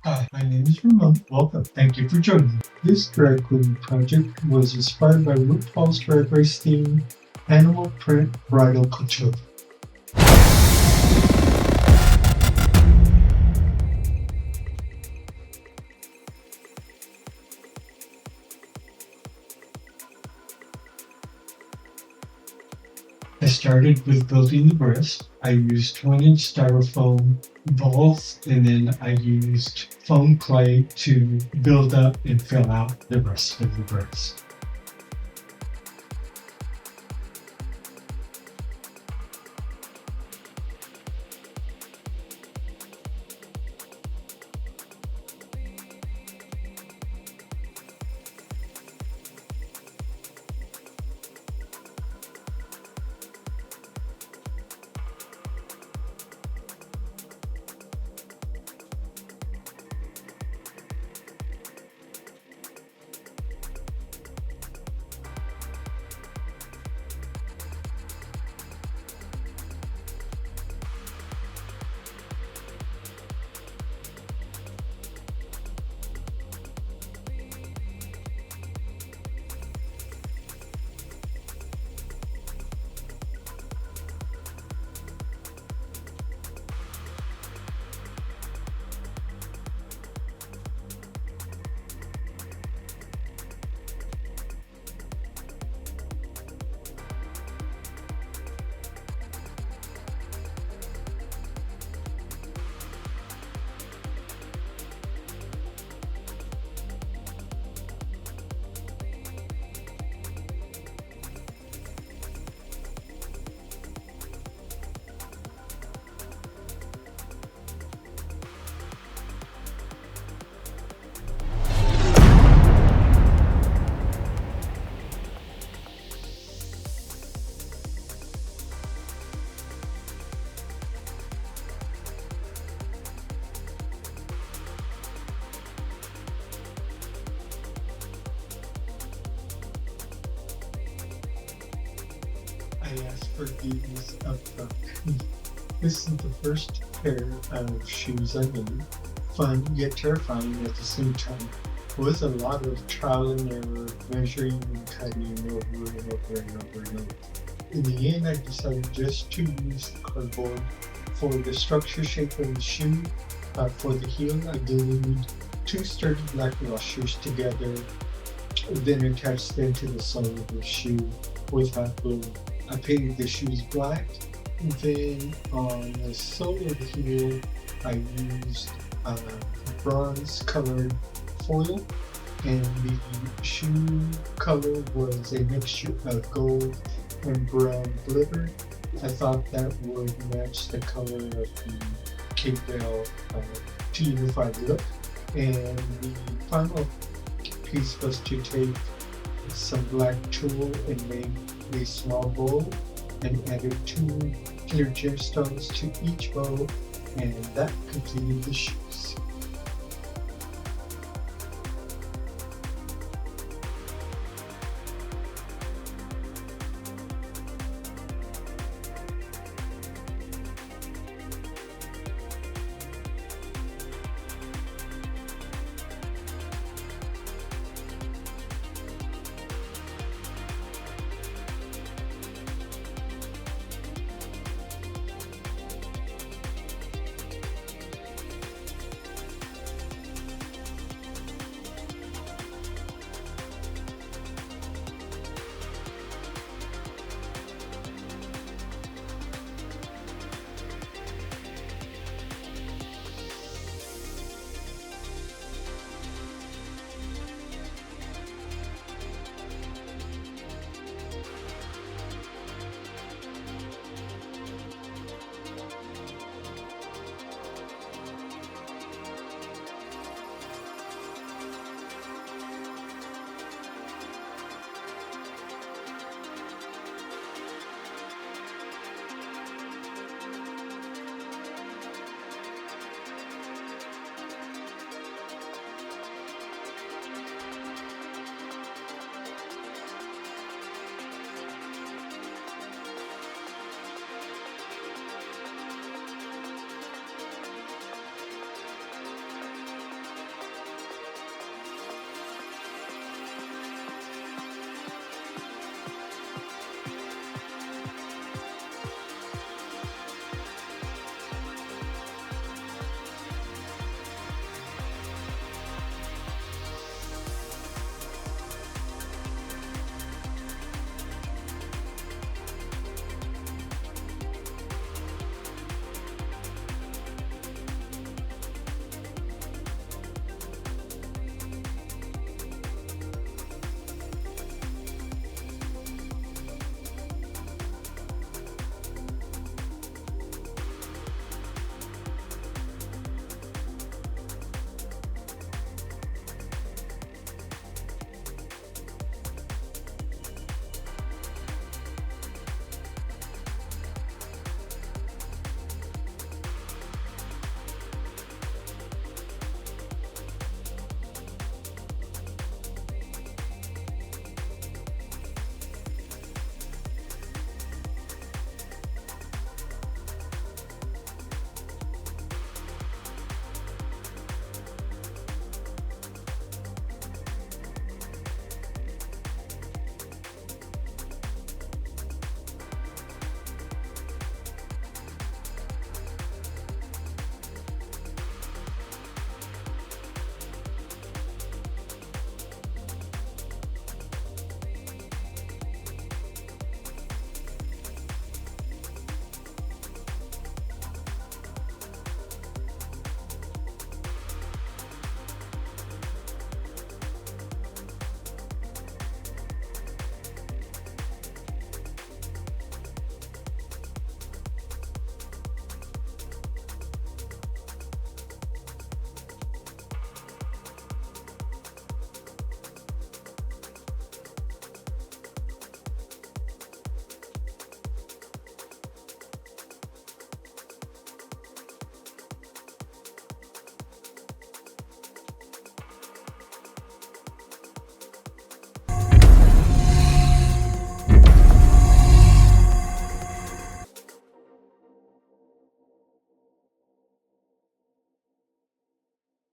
Hi, my name is Ramon. Welcome. Thank you for joining me. This drag queen project was inspired by RuPaul's Drag Race theme, Animal Print Bridal Couture. I started with building the breast. I used 20-inch styrofoam balls, and then I used foam clay to build up and fill out the rest of the breast. I asked for these upfront. This is the first pair of shoes I made. Fun yet terrifying at the same time. With a lot of trial and error, measuring and cutting over and over and over and over. In the end, I decided just to use cardboard for the structure shape of the shoe. For the heel, I glued two sturdy black washers together, then attached them to the sole of the shoe with hot glue. I painted the shoes black. Then on the sole of the heel, I used bronze colored foil, and the shoe color was a mixture of gold and brown glitter. I thought that would match the color of the Cape Bell to unify the look. And the final piece was to take some black tulle and make a small bow and added 2 clear gemstones to each bow, and that completed the shoes.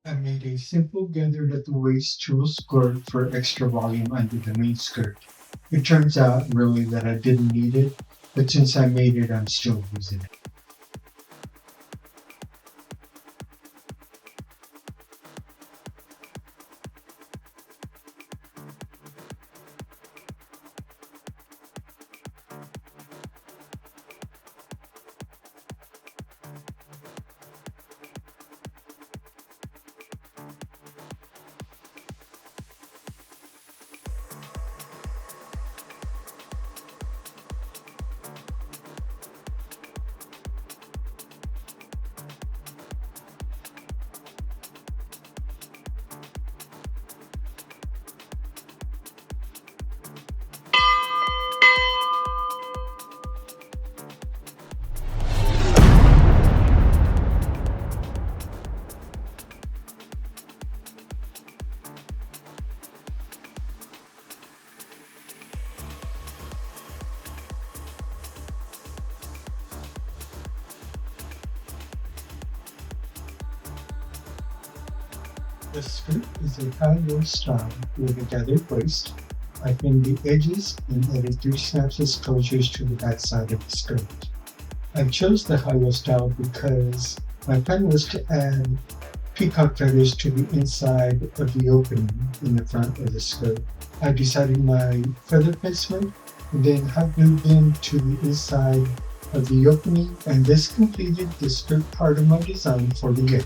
I made a simple gathered at the waist tulle skirt for extra volume under the main skirt. It turns out really that I didn't need it, but since I made it, I'm still using it. The skirt is a high-low style with a gathered waist. I pinned the edges and added 3 snaps of closures to the back side of the skirt. I chose the high-low style because my plan was to add peacock feathers to the inside of the opening in the front of the skirt. I decided my feather placement and then hot glued them to the inside of the opening, and this completed the skirt part of my design for the year.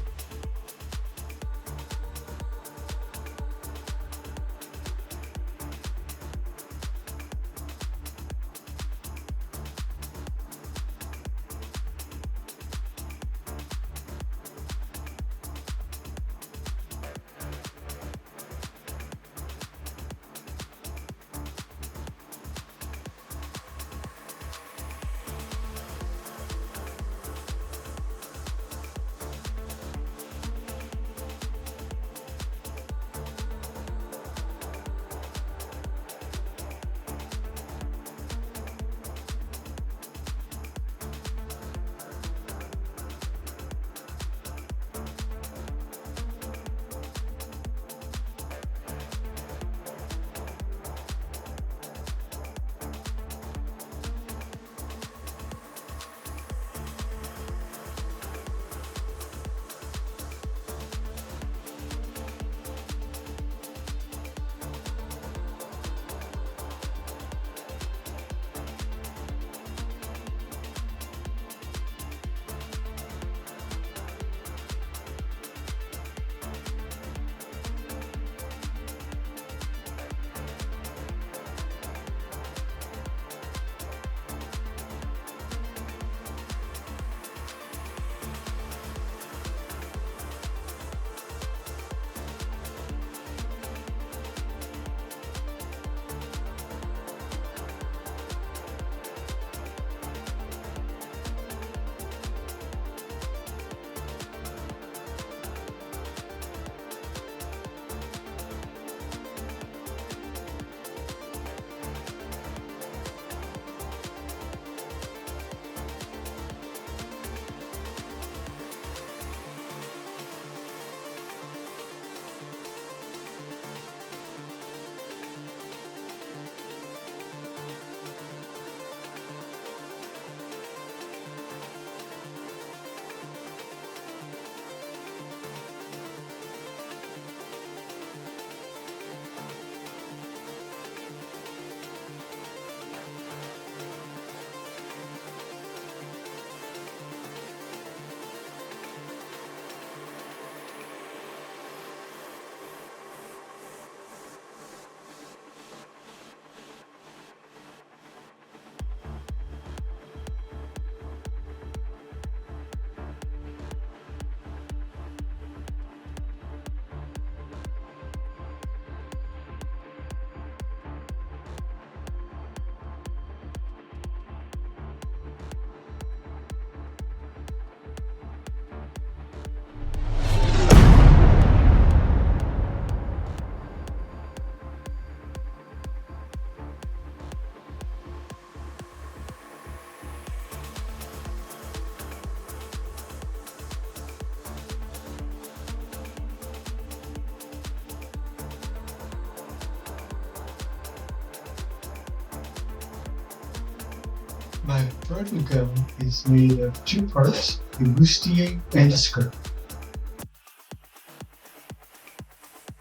My bridal gown is made of 2 parts, a bustier and a skirt.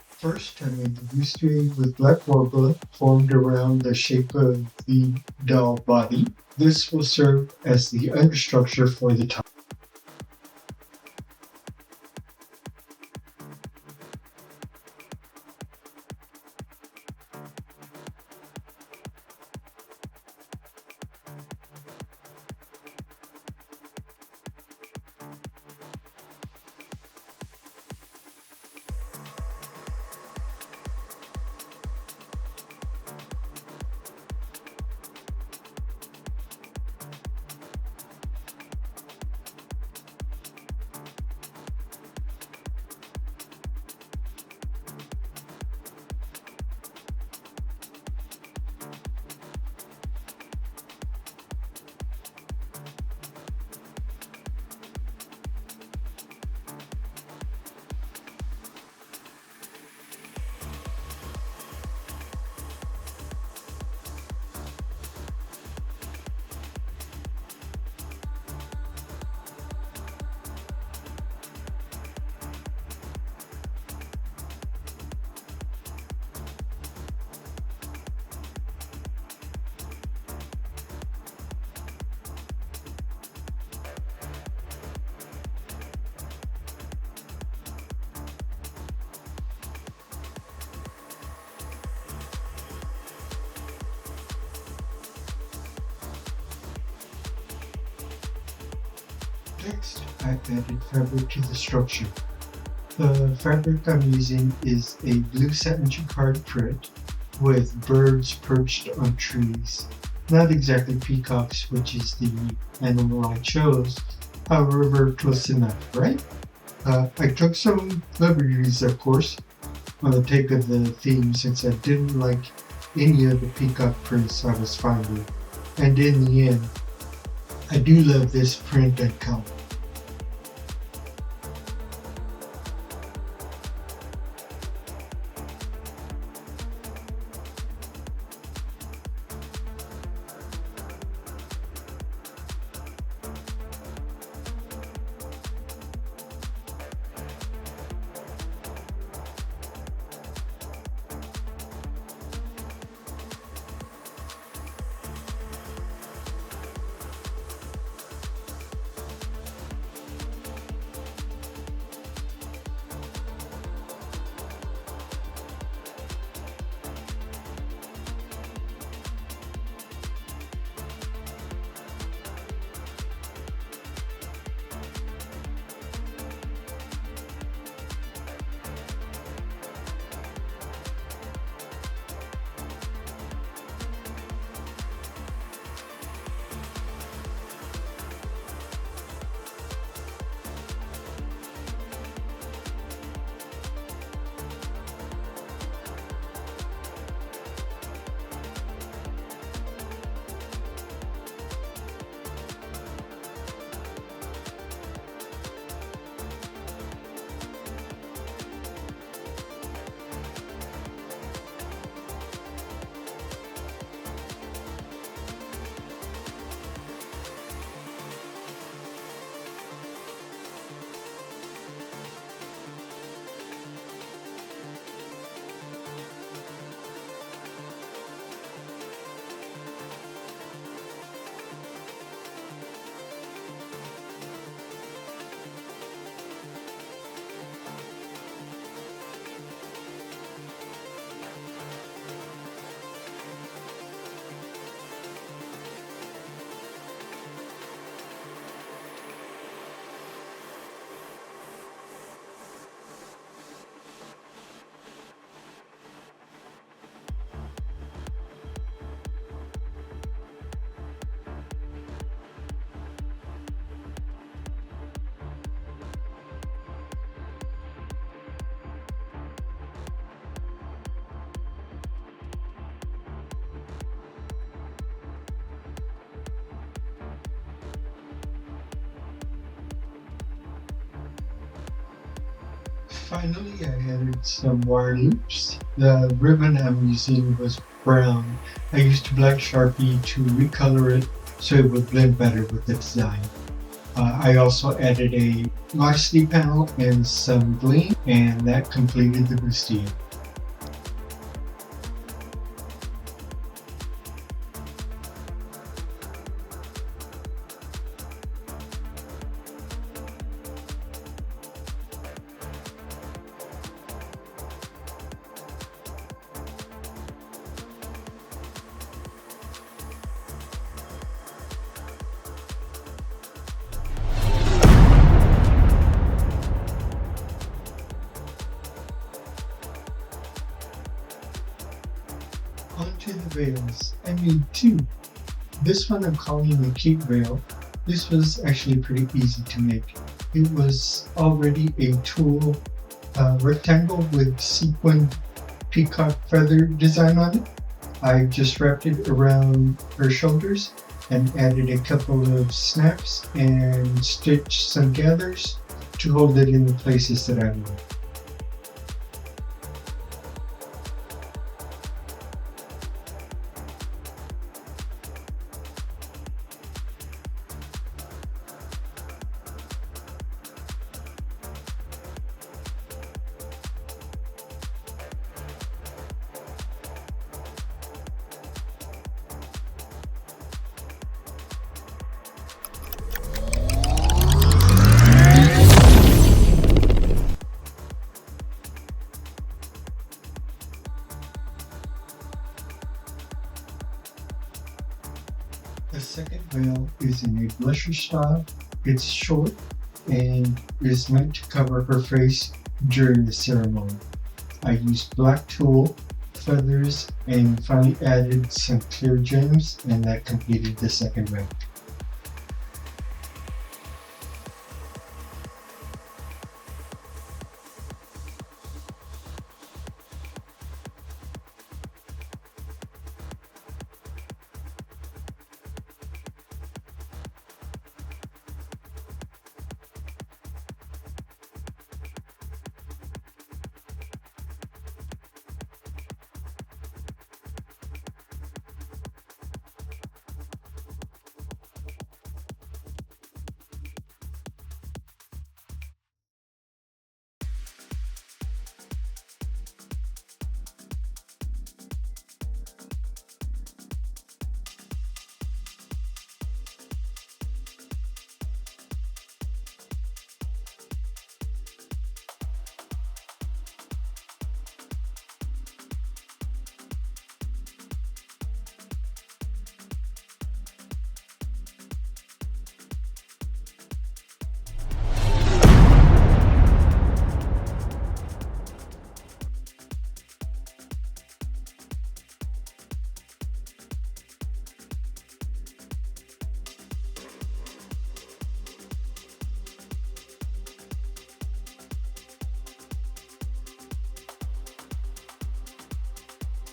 First, I made the bustier with black warbler formed around the shape of the doll body. This will serve as the understructure for the top. Next, I added fabric to the structure. The fabric I'm using is a blue satin jacquard print with birds perched on trees. Not exactly peacocks, which is the animal I chose, however close enough, right? I took some liberties, of course, on the take of the theme since I didn't like any of the peacock prints I was finding. And in the end, I do love this print and count. Finally, I added some wire loops. The ribbon I'm using was brown. I used black Sharpie to recolor it so it would blend better with the design. I also added a velocity panel and some gleam, and that completed the Bustier. Onto the veils. I made two. This one I'm calling a cape veil. This was actually pretty easy to make. It was already a tulle rectangle with sequined peacock feather design on it. I just wrapped it around her shoulders and added a couple of snaps and stitched some gathers to hold it in the places that I want. The second veil is in a blusher style. It's short and is meant to cover her face during the ceremony. I used black tulle, feathers, and finally added some clear gems, and that completed the second veil.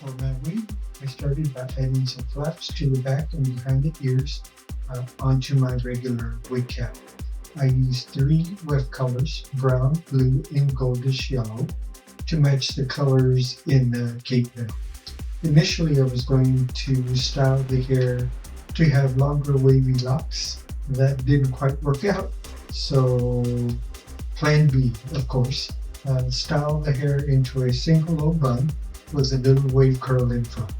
For my wig, I started by adding some flaps to the back and behind the ears onto my regular wig cap. I used 3 weft colors, brown, blue, and goldish yellow, to match the colors in the cape veil. Initially, I was going to style the hair to have longer wavy locks. That didn't quite work out, so plan B, of course, style the hair into a single low bun with a little wave curl in front.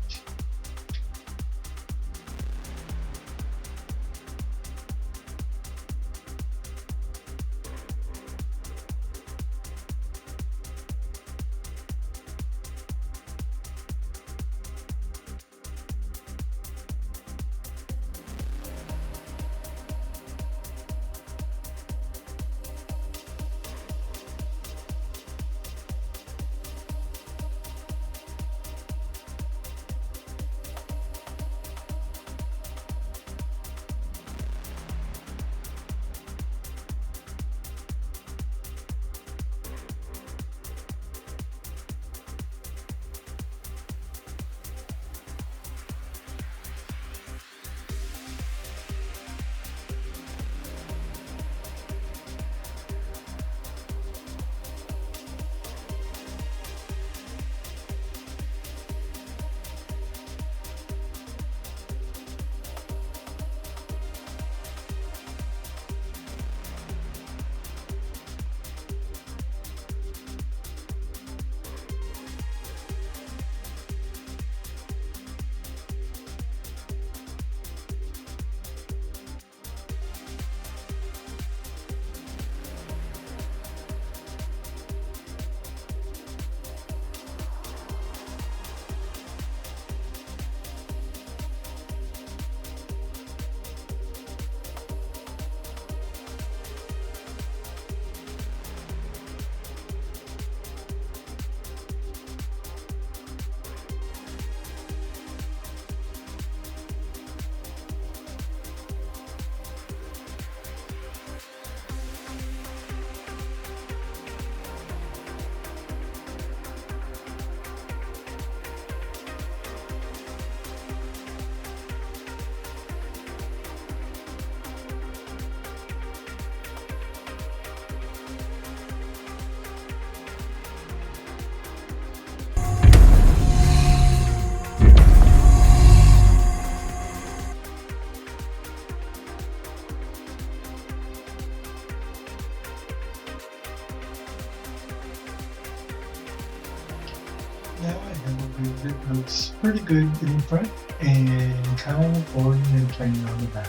Now I have a wig that looks pretty good in the front and kind of boring and plain on the back.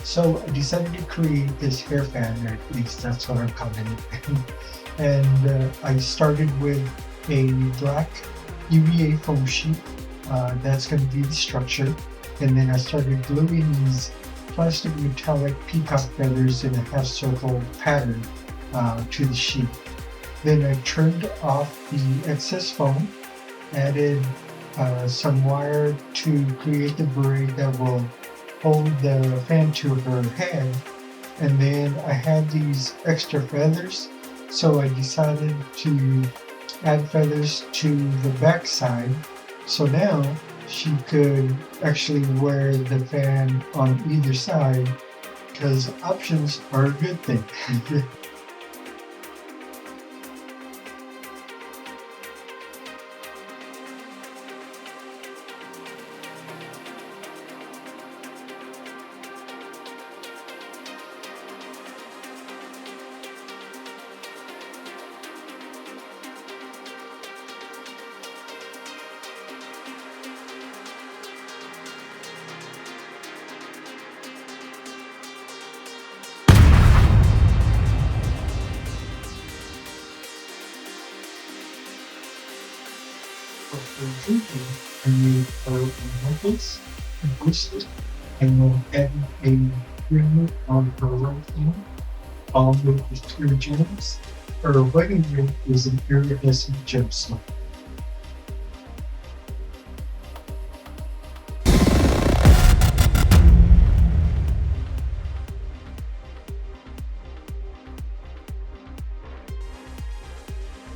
So I decided to create this hair fan, or at least that's what I'm calling it. And I started with a black UVA foam sheet. That's going to be the structure. And then I started gluing these plastic metallic peacock feathers in a half circle pattern to the sheet. Then I trimmed off the excess foam, added some wire to create the braid that will hold the fan to her head, and then I had these extra feathers, so I decided to add feathers to the back side, so now she could actually wear the fan on either side, because options are a good thing. For drinking, I made a necklace, a Bustier, and will add a ring on her right hand, all with the clear gems. Her wedding ring is an iridescent gemstone.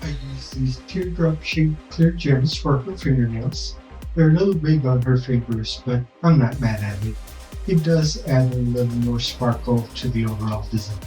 I use these teardrop-shaped clear gems for her fingernails. They're a little big on her fingers, but I'm not mad at it. It does add a little more sparkle to the overall design.